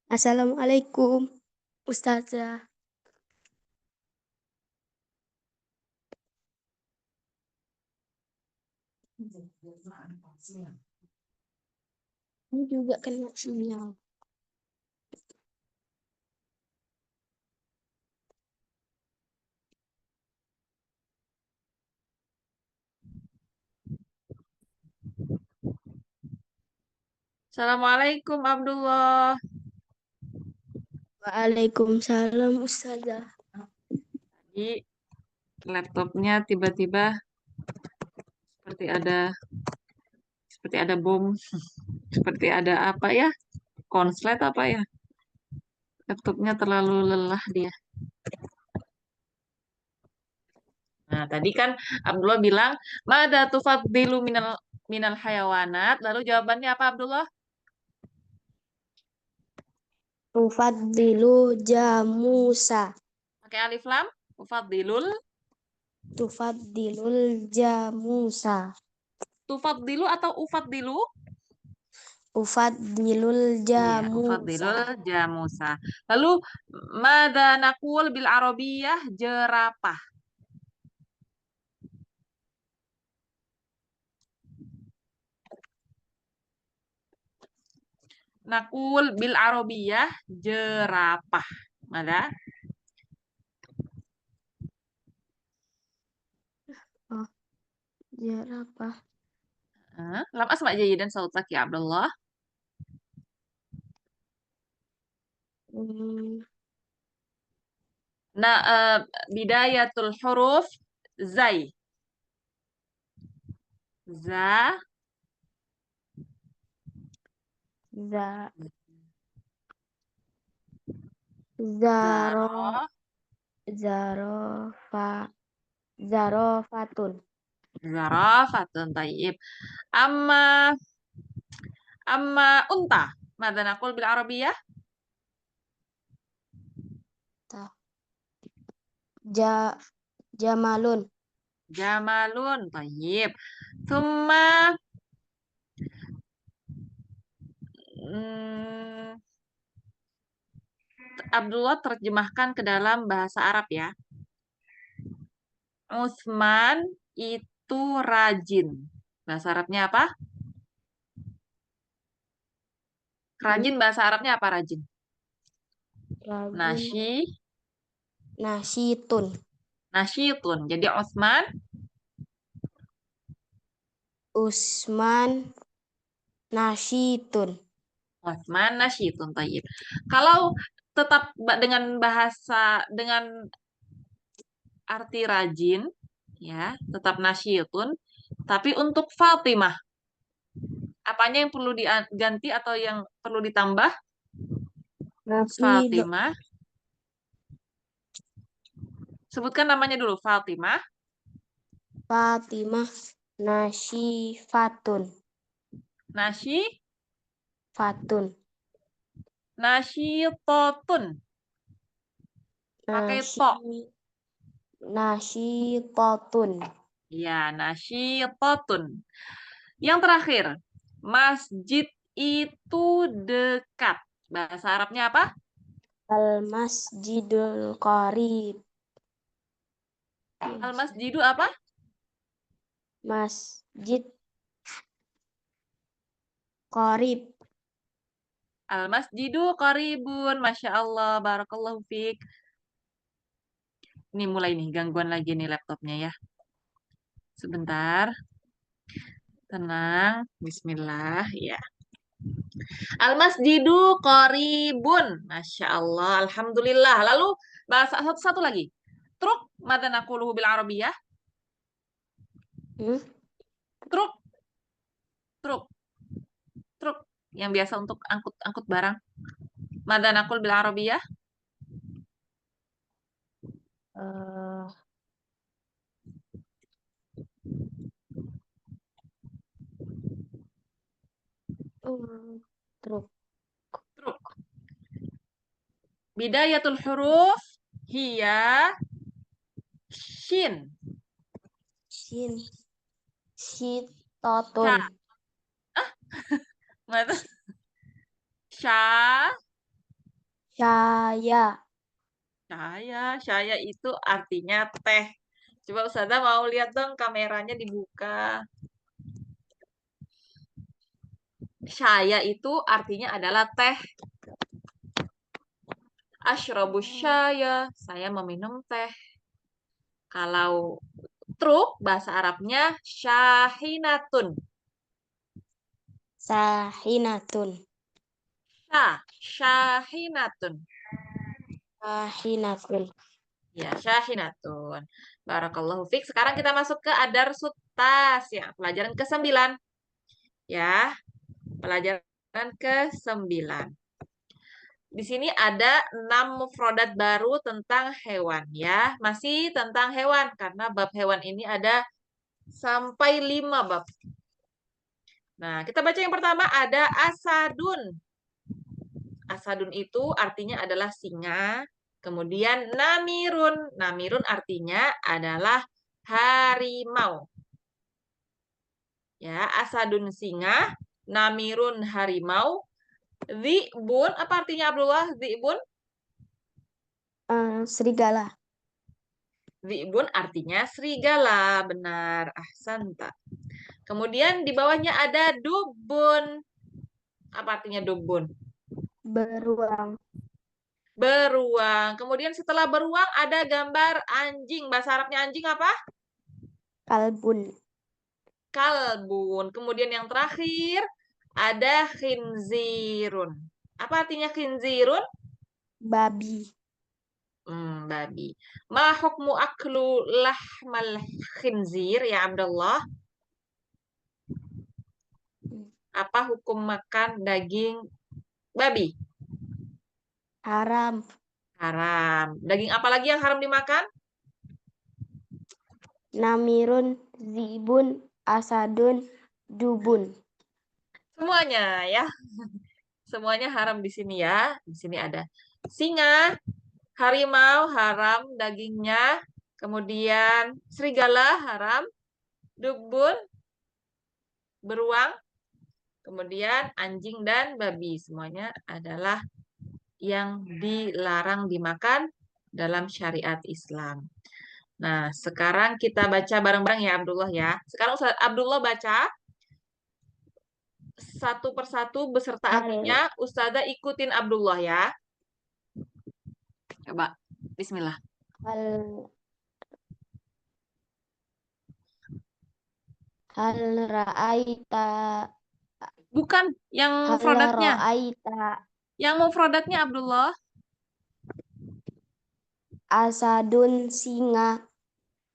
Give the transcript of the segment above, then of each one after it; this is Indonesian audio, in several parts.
Assalamualaikum, Ustazah. Ini juga kena sinyal. Assalamualaikum Abdullah. Waalaikumsalam, Ustazah. Jadi laptopnya tiba-tiba seperti ada bom, seperti ada apa ya? Konslet apa ya? Laptopnya terlalu lelah dia. Nah, tadi kan Abdullah bilang, "Mada tufaddilu minal hayawanat?" Lalu jawabannya apa Abdullah? Tufaddilu jamusa. Pakai alif lam? Tufaddilul. Tufaddilul jamusa. Tufaddilu atau ufaddilu? Ufaddilul Iya, jamusa. ufadilul jamusa. Lalu mada nakul bil arabiyah jerapah. Nakul bil arabiyah jerapah. Mada? Oh, jerapah. Lam asma jayidan sautak ya Abdullah. Hmm, Nah, bidayatul huruf zai. Za, za, zaro, zaro, zarofa, zarofatun. zarafatun tayyib. Amma unta. Mada nakul bil arabiyah? Ta. Ja, jamalun. Jamalun tayyib. Thumma mm, Abdullah terjemahkan ke dalam bahasa Arab ya. Utsman itu rajin. Bahasa Arabnya apa? Rajin bahasa Arabnya apa rajin? Rajin. Nasyi, Nasyitun. nasyitun. Jadi Utsman Usman nasyitun. nasyitun tayyib. Kalau tetap dengan arti rajin ya, tetap nasyitun. Tapi untuk Fatimah, apanya yang perlu diganti atau yang perlu ditambah? Nasyid. Fatimah. Sebutkan namanya dulu, Fatimah. Fatimah nasyifatun. Nasyi, Fatun. nasyitotun. Pakai Nasyi. to. Nasyitotun. Ya, nasyitotun. Yang terakhir, masjid itu dekat. Bahasa Arabnya apa? Al masjidul qarib. Al-masjidu apa? Masjid qarib. Al-masjidu qaribun. Masya Allah, barakallahu fiik. Ini mulai nih, gangguan lagi nih laptopnya ya. Sebentar. Tenang. Bismillah. Ya. Al-masjidu qaribun. Masya Allah. Alhamdulillah. Lalu bahasa satu lagi. Truk. Mada naquluhu bil arabiyah. Hmm? Truk. Truk. Truk. Yang biasa untuk angkut barang. Mada naqul bil arabiyah. Eh, truk. Truk. Bidayatul huruf. Hiya. Shin. Shin. Sha. Sitotun. Mana tuh? Sya, Saya. Syaya itu artinya teh. Coba Ustazah mau lihat dong kameranya dibuka. Syaya itu artinya adalah teh. Ashrabu syaya, saya meminum teh. Kalau truk bahasa Arabnya syahinatun. Sahinatun. Syahinatun. Sahinatun. Ya, syahinatun. Barakallahu fiik. Sekarang kita masuk ke adar sutas ya, pelajaran ke-9. Ya, pelajaran ke-9. Di sini ada 6 mufrodat baru tentang hewan ya. Masih tentang hewan karena bab hewan ini ada sampai 5 bab. Nah, kita baca yang pertama ada asadun. Asadun itu artinya adalah singa. Kemudian namirun. Namirun artinya adalah harimau. Ya, asadun singa, namirun harimau, dhi'bun apa artinya Abdullah? Dhi'bun? Serigala. Dhi'bun artinya serigala, benar. Ahsanta. Kemudian di bawahnya ada dubun. Apa artinya dubun? Beruang. Beruang. Kemudian setelah beruang ada gambar anjing. Bahasa Arabnya anjing apa? Kalbun. Kalbun. Kemudian yang terakhir ada khinzirun. Apa artinya khinzirun? Babi. Babi. Ma hukmu aklu lahmal khinzir ya Abdullah? Apa hukum makan daging babi? Haram. Haram. Daging apa lagi yang haram dimakan? Namirun. Zibun. Asadun. Dubun. Semuanya ya. Semuanya haram di sini ya. Di sini ada singa, harimau haram dagingnya, kemudian serigala haram, dubun, beruang, kemudian anjing dan babi. Semuanya adalah yang dilarang dimakan dalam syariat Islam. Nah, sekarang kita baca bareng-bareng ya Abdullah ya. Sekarang Ustaz Abdullah baca satu persatu beserta artinya. Ustazah ikutin Abdullah ya. Coba, bismillah. Hal ra'aita. Bukan yang Hal mufrodatnya. ra'aita. Yang mufrodatnya Abdullah. Asadun singa.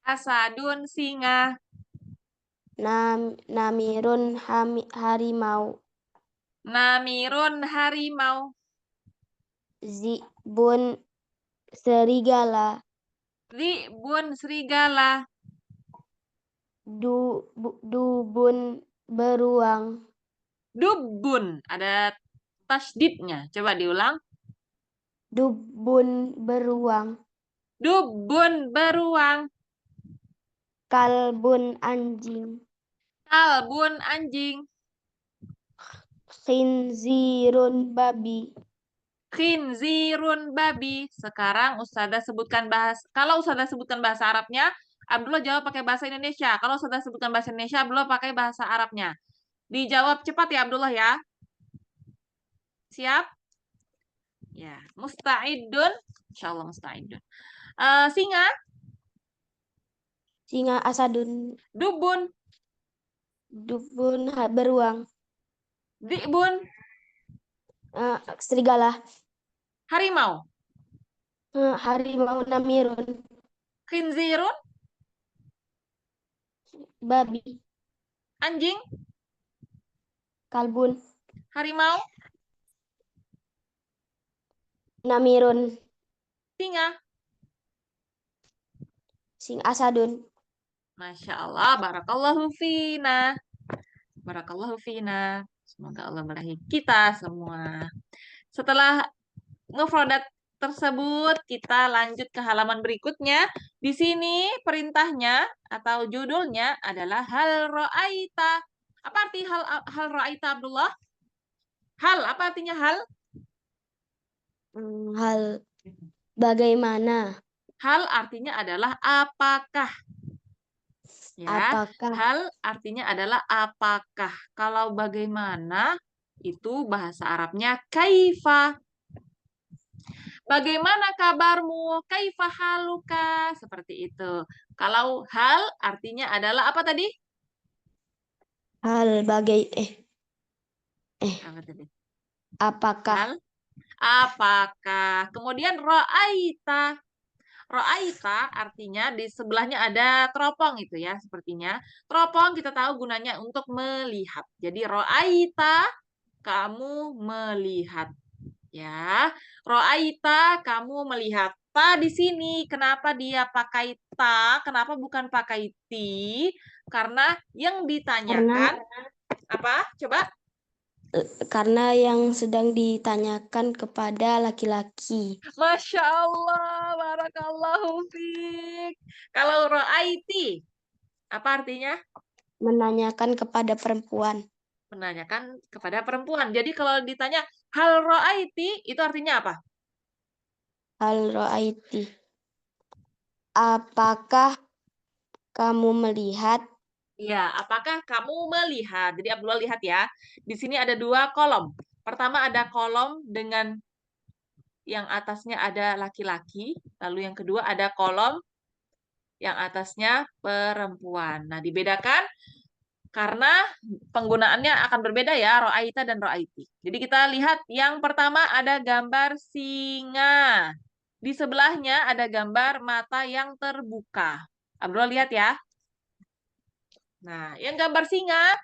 Asadun singa. Namirun harimau. Namirun harimau. Zibun serigala. Dhibun serigala. Dubun beruang. Dubun ada tasdidnya. Coba diulang. Dubun beruang. Dubun beruang. Kalbun anjing. Kalbun anjing. Khinzirun babi. Khinzirun babi. Sekarang Ustazah sebutkan kalau Ustazah sebutkan bahasa Arabnya, Abdullah jawab pakai bahasa Indonesia. Kalau Ustazah sebutkan bahasa Indonesia, Abdullah pakai bahasa Arabnya. Dijawab cepat ya Abdullah ya. Siap? Ya, musta'idun. Insyaallah musta'idun. Singa. Singa asadun. Dubun. Dubun beruang. Dhi'bun. Serigala. Harimau. Harimau namirun. Khinzirun. Babi. Anjing. Kalbun. Harimau. Namirun. Singa. Sing asadun. Masya Allah. Barakallahu fina. Barakallahu fina. Semoga Allah berkahi kita semua. Setelah ngefrodat tersebut, kita lanjut ke halaman berikutnya. Di sini perintahnya atau judulnya adalah hal ra'aita. Apa arti hal ra'aita Abdullah? Hal, apa artinya hal? Hal bagaimana? Hal artinya adalah apakah. Ya, Apakah hal artinya adalah apakah. Kalau bagaimana itu bahasa Arabnya kaifa. Bagaimana kabarmu? Kaifa haluka? Seperti itu. Kalau hal artinya adalah apa tadi? hal Apa tadi? apakah Hal apakah? Kemudian ro'aita. Ro'aita artinya di sebelahnya ada teropong itu ya sepertinya. Teropong kita tahu gunanya untuk melihat. Jadi ro'aita kamu melihat. Ya, ro'aita kamu melihat. Ta di sini kenapa dia pakai ta? Kenapa bukan pakai ti? Karena yang karena ditanyakan apa? Coba. karena yang sedang ditanyakan kepada laki-laki. Masya Allah, barakallahu fiik. Kalau ro'aiti, apa artinya? Menanyakan kepada perempuan. Menanyakan kepada perempuan. Jadi kalau ditanya hal ro'aiti, itu artinya apa? Hal ro'aiti. Apakah kamu melihat? Ya, apakah kamu melihat? Jadi Abdullah lihat ya. Di sini ada dua kolom. Pertama ada kolom dengan yang atasnya ada laki-laki, lalu yang kedua ada kolom yang atasnya perempuan. Nah, dibedakan karena penggunaannya akan berbeda ya, ro'aita dan ro'aiti. Jadi kita lihat yang pertama ada gambar singa. Di sebelahnya ada gambar mata yang terbuka. Abdullah lihat ya. Nah, yang gambar singa,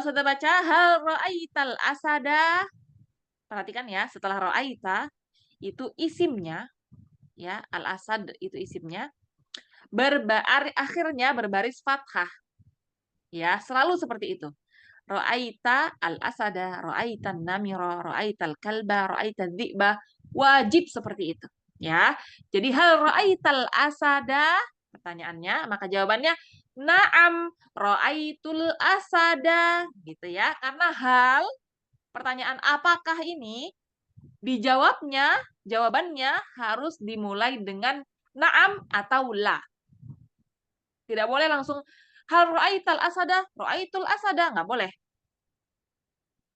Ustazah baca, hal ro'aital asada. Perhatikan ya, setelah ro'aita, itu isimnya, ya, al-asad itu isimnya, akhirnya berbaris fathah. Ya, selalu seperti itu. Ra'aita al-asada, ra'aita namira, ra'aita al-kalba, ra'aita dzi'ba, wajib seperti itu. Ya. Jadi hal ra'aital asada? Pertanyaannya, maka jawabannya na'am, ra'aitul asada, gitu ya. Karena hal pertanyaan apakah ini jawabannya harus dimulai dengan na'am atau la. Tidak boleh langsung hal ra'aital asada, ra'aitul asada, nggak boleh.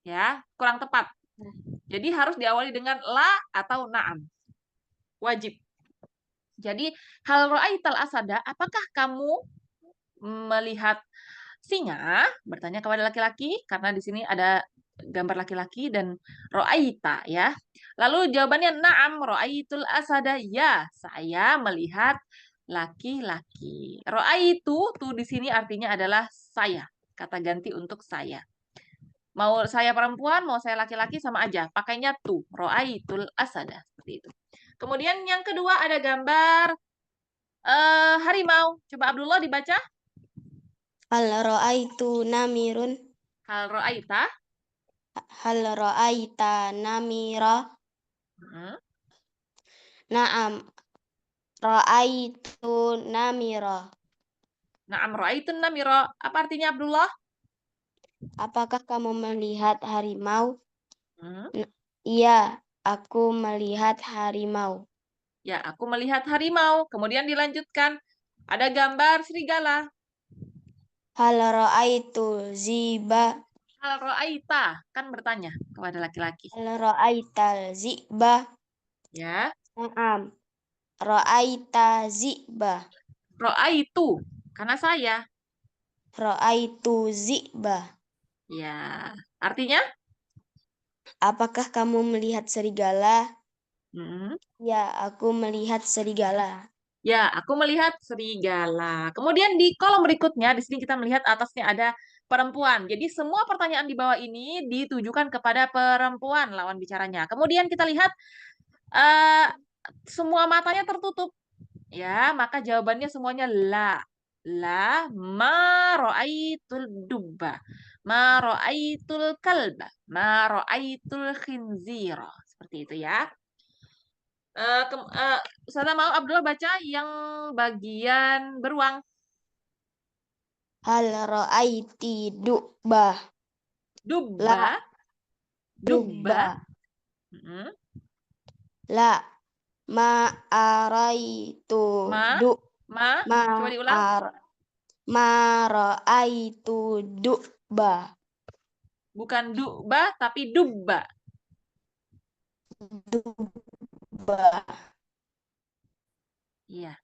Ya, kurang tepat. Jadi harus diawali dengan la atau na'am. Wajib. Jadi hal ra'aital asada, apakah kamu melihat singa? Bertanya kepada laki-laki karena di sini ada gambar laki-laki dan ra'aita ya. Lalu jawabannya na'am ra'aitul asada. Ya, saya melihat laki-laki. Ra'aitu tuh di sini artinya adalah saya. Kata ganti untuk saya. Mau saya perempuan, mau saya laki-laki sama aja. Pakainya tu, ro'aitul asada. Seperti itu. Kemudian yang kedua ada gambar harimau. Coba Abdullah dibaca. Hal ro'aitu namirun. Hal ro'aita. Hal ro'aita namira. Hmm. Naam. Ro'aitu namira. Na'am ro'aitun namiro. Apa artinya Abdullah? Apakah kamu melihat harimau? Hmm. Iya, aku melihat harimau. Ya, aku melihat harimau. Kemudian dilanjutkan. Ada gambar serigala. Hal ro'aitu ziba. Hal ro'aita. Kan bertanya kepada laki-laki. Hal ro'aital ziba. Ya. Naam. Ro'aita ziba. Ro'aitu. Karena saya. Ro'aitu ziba. Ya. Artinya? Apakah kamu melihat serigala? Hmm. Ya, aku melihat serigala. Ya, aku melihat serigala. Kemudian di kolom berikutnya, di sini kita melihat atasnya ada perempuan. Jadi semua pertanyaan di bawah ini ditujukan kepada perempuan lawan bicaranya. Kemudian kita lihat eh, semua matanya tertutup. Ya, maka jawabannya semuanya la. La ma ro'aitul dubba. Ma ro'aitul kalba. Ma ro'aitul khinzira. Seperti itu ya. Ustazah mau Abdullah baca yang bagian beruang. Hal ra'aiti du'bah? Dubba. La. Dubba. Dubba. La. Ma araitu Coba diulang. Ma ra'aitu du'bah. Bukan du'ba, tapi dubba. Dubba. Iya.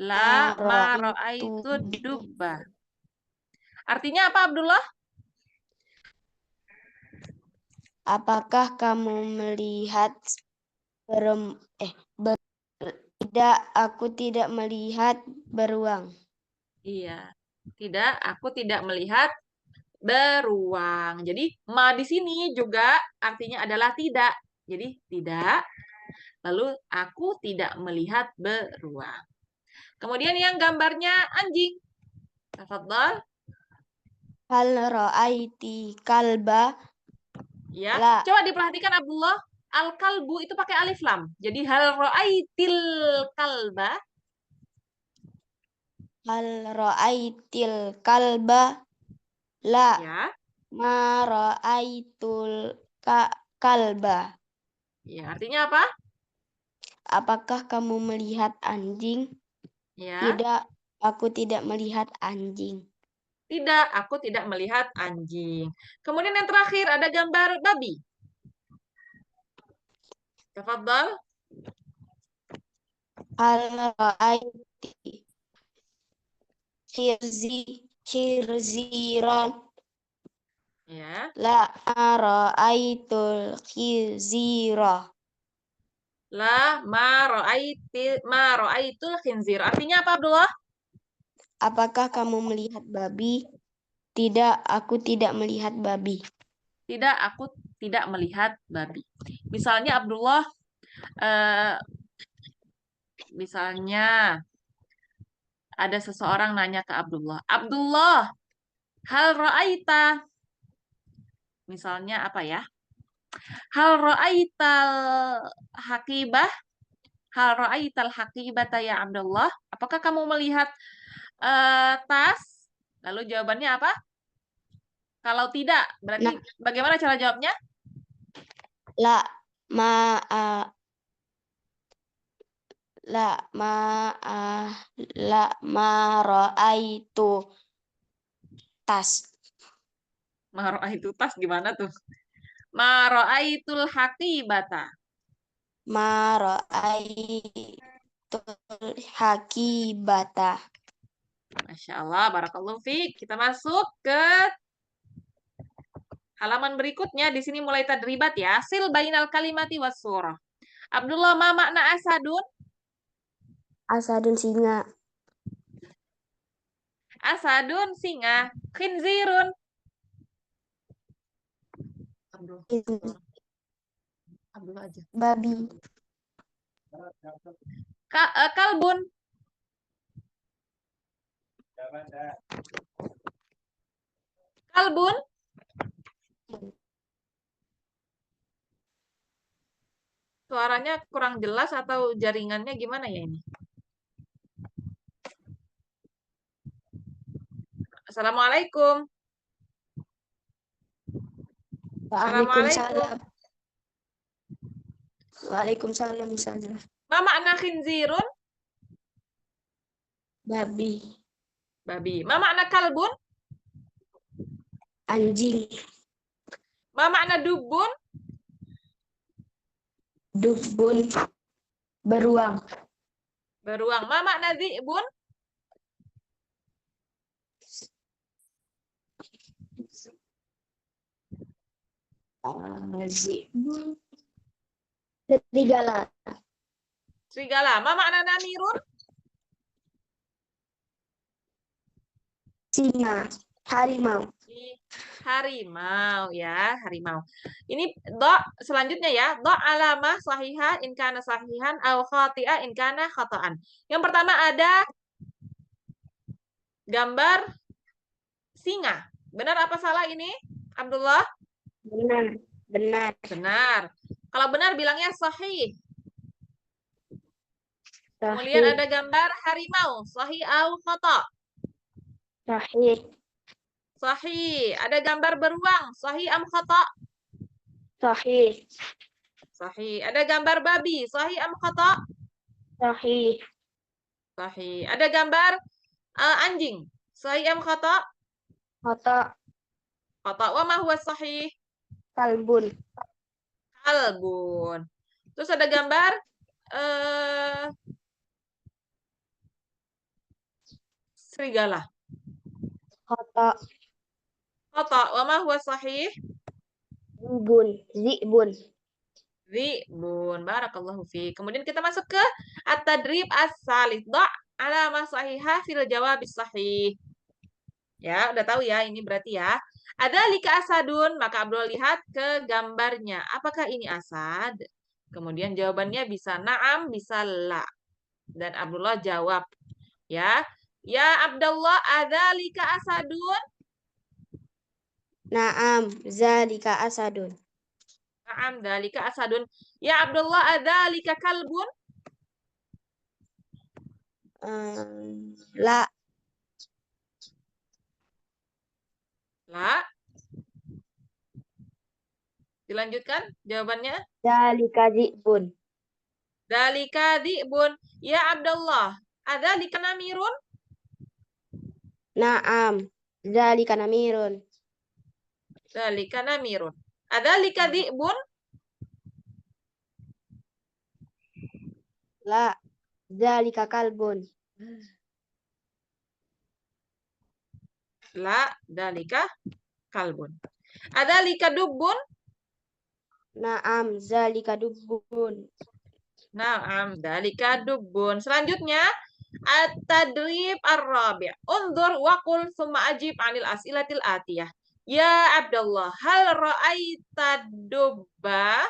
La ma ra'aitu dubba. Artinya apa, Abdullah? Apakah kamu melihat tidak, aku tidak melihat beruang. Iya. Tidak, aku tidak melihat beruang. Jadi, ma di sini juga artinya adalah tidak. Jadi, tidak. Lalu, aku tidak melihat beruang. Kemudian yang gambarnya anjing. Tafadhal. Hal ra'aiti kalba? Ya. La. Coba diperhatikan Abdullah. Al-kalbu itu pakai alif lam. Jadi hal ra'aitil kalba. Hal ra'aitil kalba? La. Ya. Ma ra'aitul kalba. Ya, artinya apa? Apakah kamu melihat anjing? Ya. Tidak, aku tidak melihat anjing. Tidak, aku tidak melihat anjing. Kemudian yang terakhir ada gambar babi. Tafadhal. Hal ra'aiti khirziran? Ya. La ra'aitul khizira. La ma ra'aitul khinzir. Artinya apa, Abdullah? Apakah kamu melihat babi? Tidak, aku tidak melihat babi. Tidak, aku tidak melihat babi. Misalnya Abdullah misalnya ada seseorang nanya ke Abdullah, Abdullah, hal ra'aita. Misalnya apa ya? Hal ra'aital hakibah? Hal ra'aital hakibata ya Abdullah? Apakah kamu melihat tas? Lalu jawabannya apa? Kalau tidak, berarti bagaimana cara jawabnya? La ma la ma ra'aitu tas. Itu tas gimana tuh? Ma ra'aitul hakibata. Ma ra'aitul hakibata. Masya Allah, barakallahu fiik. Kita masuk ke halaman berikutnya. Di sini mulai tadribat ya. Sil bainal kalimati was surah. Abdullah, ma makna asadun? Asadun singa. Asadun singa. Khinzirun. Abdullah aja. Babi. Kalbun. Kalbun. Suaranya kurang jelas atau jaringannya gimana ya ini? Assalamualaikum. Waalaikumsalam. Waalaikumsalam misalnya. Ma makna khinzirun? Babi. Babi. Ma makna kalbun? Anjing. Ma makna dubun? Dubun. Beruang. Beruang. Ma makna dhi'bun? Serigala. Serigala. Ma makna namirun? Singa. Harimau. Harimau ya, harimau. Ini selanjutnya ya. Alamah sahihah in kana sahihan aw khati'ah in kana khata'an. Yang pertama ada gambar singa. Benar apa salah ini, Abdullah? Benar. Benar. Benar. Kalau benar bilangnya sahih. Sahih. Kemudian ada gambar harimau, sahih aw khata'. Sahih. Sahih. Ada gambar beruang. Sahih am khata? Sahih. Sahih. Ada gambar babi. Sahih am khata? Sahih. Sahih. Ada gambar anjing. Sahih am khata? Khata. Khata. Wa ma huwa sahih? Kalbun. Kalbun. Terus ada gambar eh serigala. Khata. Khata. Wa ma huwa sahih? Zibun. Zibun. Dzibun. Barakallahu fi. Kemudian kita masuk ke at-tadrib as-salis. Da' alamah sahihah fil jawab sahih. Ya, udah tahu ya ini berarti ya. Ada lika asadun, maka Abdul lihat ke gambarnya. Apakah ini asad? Kemudian jawabannya bisa na'am, bisa la. Dan Abdullah jawab, ya. Ya Abdullah, ada lika asadun? Naam. Zalika asadun. Na'am, dalika asadun. Ya Abdullah, ada lika kalbun? La. La. Dilanjutkan jawabannya. Zalika zibun. Dalika di'bun. Ya Abdullah, ada lika namirun? Naam. Zalika namirun. Dalika namirun. Ada lika di'bun? La. Zalika kalbun. La, dalika kalbun. Ada lika dubbun? Naam. Zalika dubun. Naam, dalika dubbun. Selanjutnya, at-tadrib ar-rabi'. Undur wa qul summa ajib 'anil as'ilatil atiyah. Ya Abdullah, hal ra'aita dubba?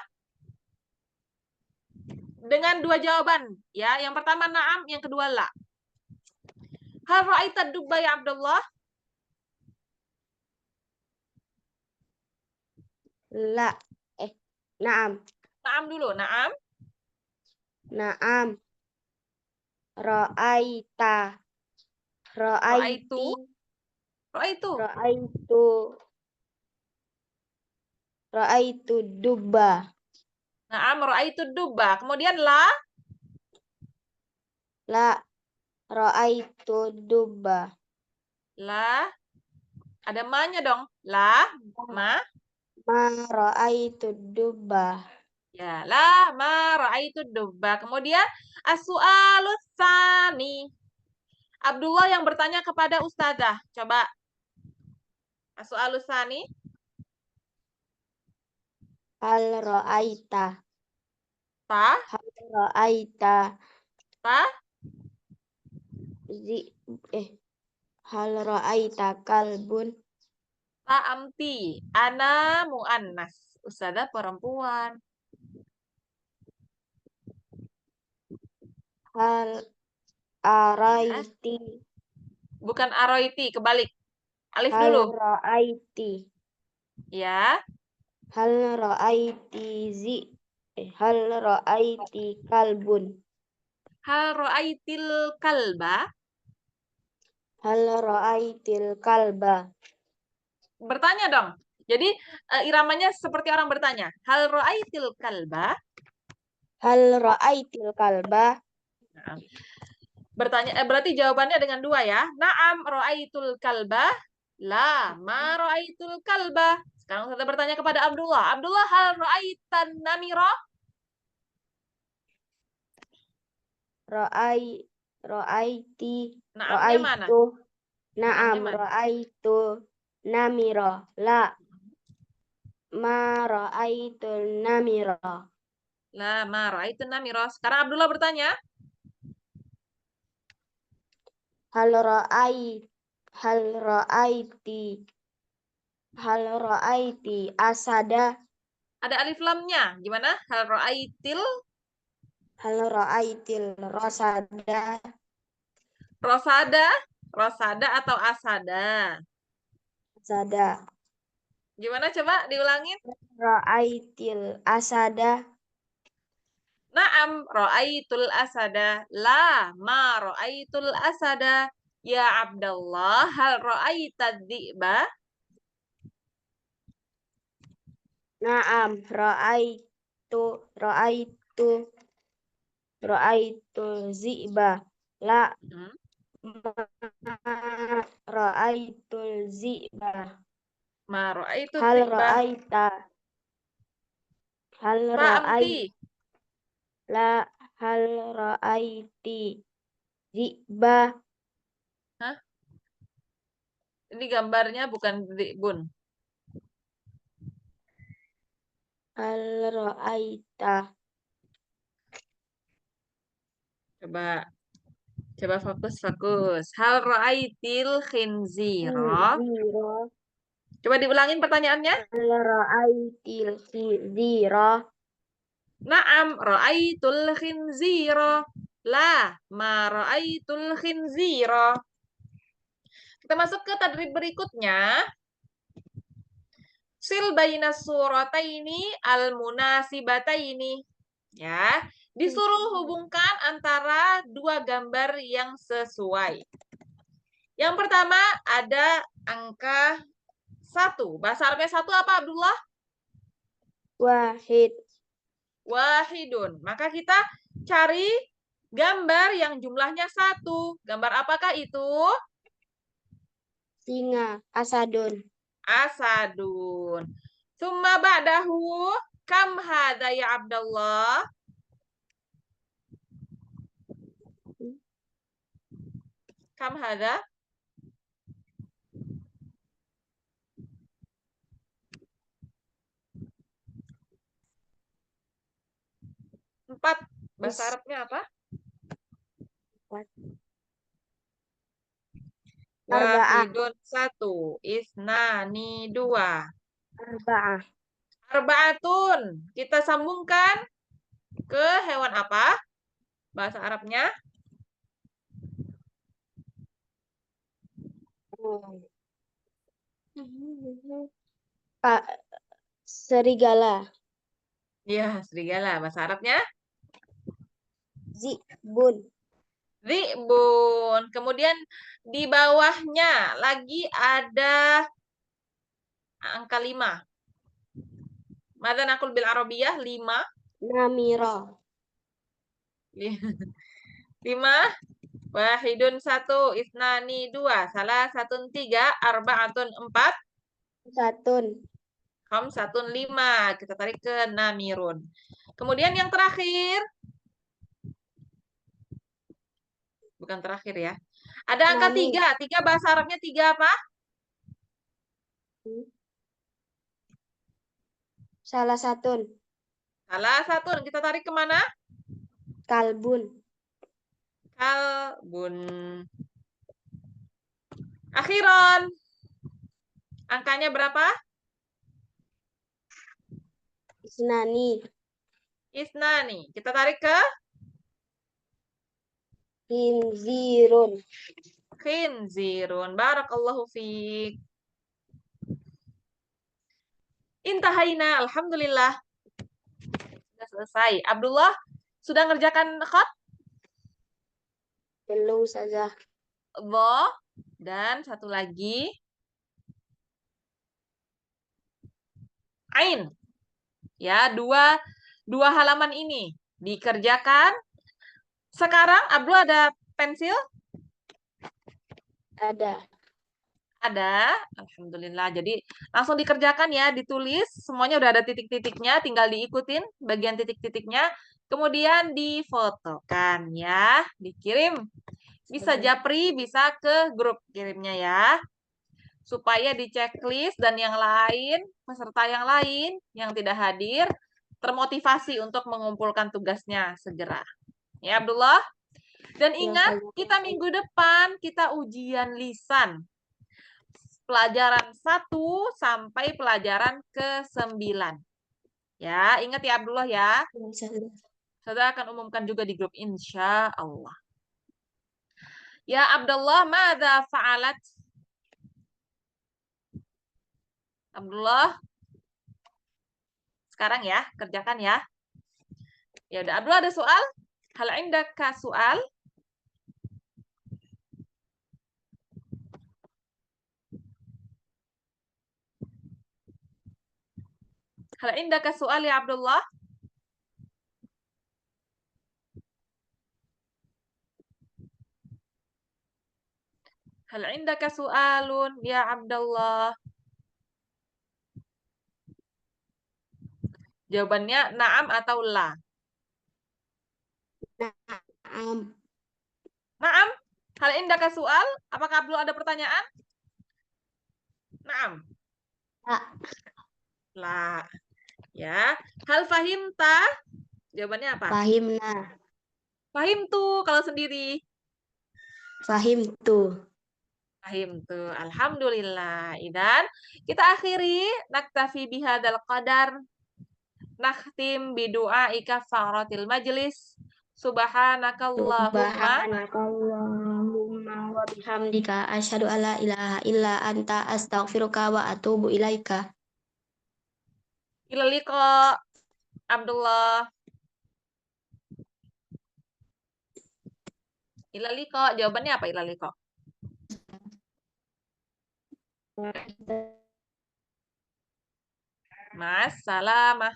Dengan dua jawaban, ya. Yang pertama na'am, yang kedua la. Hal ra'aita dubba ya Abdullah? La. Naam. Na'am dulu, na'am. Naam. Ra'aita. Ra'aitu. Ra'aiti. Ra'aitu. Ra'aitu. Ra'aitu dubba. Na'am, ra'aitu dubba. Kemudian la. La. Ra'aitu dubba. La. Ada ma-nya dong. La, ma. Ma ra'aitu dubba. Ya, la ma ra'aitu dubba. Kemudian as-su'alus tsani. Abdullah yang bertanya kepada ustazah. Coba. As-su'alus tsani. Hal ra'aita. Ta, Hal ra'aita. ta. Hal ra'aita kalbun. Ta amti. Ana mu'annas. Ustazah perempuan. Hal araiti. Bukan aroiti, kebalik. Alif Hal dulu. ra'aiti. Ya. Hal ra'aiti hal ra'aiti kalbun. Hal ra'aitil kalba? Hal ra'aitil kalba. Bertanya dong. Jadi iramanya seperti orang bertanya. Hal ra'aitil kalba? Hal ra'aitil kalba. Nah, bertanya berarti jawabannya dengan dua ya. Na'am ra'aitul kalba. La ma ra'aitul kalba. Sekarang saya bertanya kepada Abdullah. Abdullah, hal ra'aitan namira? Ra'aiti. Naamnya mana? Ra'aitu. Naamnya Naam mana? ra'aitu namira. La. Ma ra'aitul namira. La ma ra'aitun namira. Sekarang Abdullah bertanya. Hal ra'aiti. Hal ra'aiti asada. Ada alif lamnya. Gimana? Hal ra'aitil? Hal ra'aitil rosada. Rosada? Rosada atau asada? Asada. Gimana coba diulangin? Ra'aitil asada. Naam ra'aitul asada. La ma ra'aitul asada. Ya Abdullah, hal ra'aita dzi'ba? Naam, ra'aitu ra'aitu zi'ba. La Hmm. ma ra'aitu zi'ba. Ma ra'aitu Hal dzi'ba. ra'aita hal Ma ra'ai amti. la hal ra'aiti zi'ba. Hah? Ini gambarnya bukan dzi'bun. Hal ra'aita Coba fokus. Hal ra'aitil khinzira? zira. Coba diulangin pertanyaannya. Hal ra'aitil zira. Naam, ra'aitul khinzira. La, ma ra'aitul khinzira. Kita masuk ke tadrib berikutnya. Sil baina surataini al-munasibataini. Ya, disuruh hubungkan antara dua gambar yang sesuai. Yang pertama ada angka 1. Bahasa Arabnya 1 apa, Abdullah? Wahid. Wahidun. Maka kita cari gambar yang jumlahnya 1. Gambar apakah itu? Singa. Asadun. Asadun. Summa ba'dahu kam hadza ya Abdullah? Kam hadza? 4. Bahasa Arabnya apa? Arba'ah. Wahidun 1. Isnani 2. Arba'ah. Arba'atun. Kita sambungkan ke hewan apa? Bahasa Arabnya? Pak serigala. Ya, serigala. Bahasa Arabnya? Zibun. Zi'bun. Kemudian di bawahnya lagi ada angka 5. Mada nakul bil Arabiyah? 5. Namira. 5. Wahidun 1. Isnani 2. Salah satun 3. Arba'atun 4. Satun. Khamsatun 5. Kita tarik ke namirun. Kemudian yang terakhir. Bukan terakhir ya. Ada angka Nami. 3. 3 bahasa Arabnya 3 apa? Salah satun. Salah satun. Kita tarik kemana? Kalbun. Kalbun. Akhiran. Angkanya berapa? Isnani. Isnani. Kita tarik ke Khinzirun. khinzirun. Barakallahu fiik. Intahaina. Alhamdulillah. Sudah selesai. Abdullah, sudah ngerjakan khot? Belum saja. Allah. Dan satu lagi. Ain. Ya, dua halaman ini dikerjakan. Sekarang Abdullah ada pensil? Ada. Ada, alhamdulillah. Jadi langsung dikerjakan ya, ditulis. Semuanya udah ada titik-titiknya, tinggal diikutin bagian titik-titiknya. Kemudian difotokan ya, dikirim. Bisa japri, bisa ke grup kirimnya ya. Supaya di checklist dan yang lain, peserta yang lain yang tidak hadir, termotivasi untuk mengumpulkan tugasnya segera. Ya Abdullah. Dan ingat, kita minggu depan kita ujian lisan. Pelajaran 1 sampai pelajaran ke-9. Ya, ingat ya Abdullah ya. Saya akan umumkan juga di grup insya Allah. Ya Abdullah, madza fa'alat? Abdullah, sekarang ya, kerjakan ya. Ya udah, Abdullah ada soal? Hal indaka soal? Hal indaka su'al ya Abdullah? Hal indaka su'alun ya Abdullah? Jawabannya na'am atau la? Naam. Na'am. Hal indaka su'al? Apakah Abdullah ada pertanyaan? Na'am. La. La. Ya. Hal fahimta? Jawabannya apa? Fahimna. Fahim tuh kalau sendiri. Fahim tuh. Fahim tuh. Alhamdulillah. Idan, kita akhiri naktafi bihadal qadar. Nakhtim bidu'aika faratil majlis. Subhanakallahumma Subhanakallahumma wa bihamdika asyhadu alla ilaha illa anta astaghfiruka wa atubu ilaika. ilal liqa. Abdullah. Ilal liqa. Jawabannya apa ilal liqa? Mas, salamah.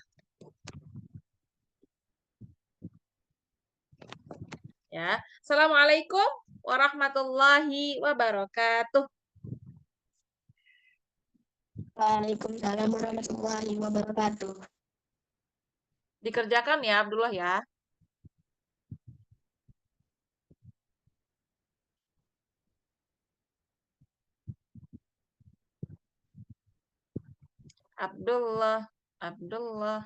Ya. Assalamualaikum warahmatullahi wabarakatuh. Waalaikumsalam warahmatullahi wabarakatuh. Dikerjakan ya Abdullah ya. Abdullah, Abdullah.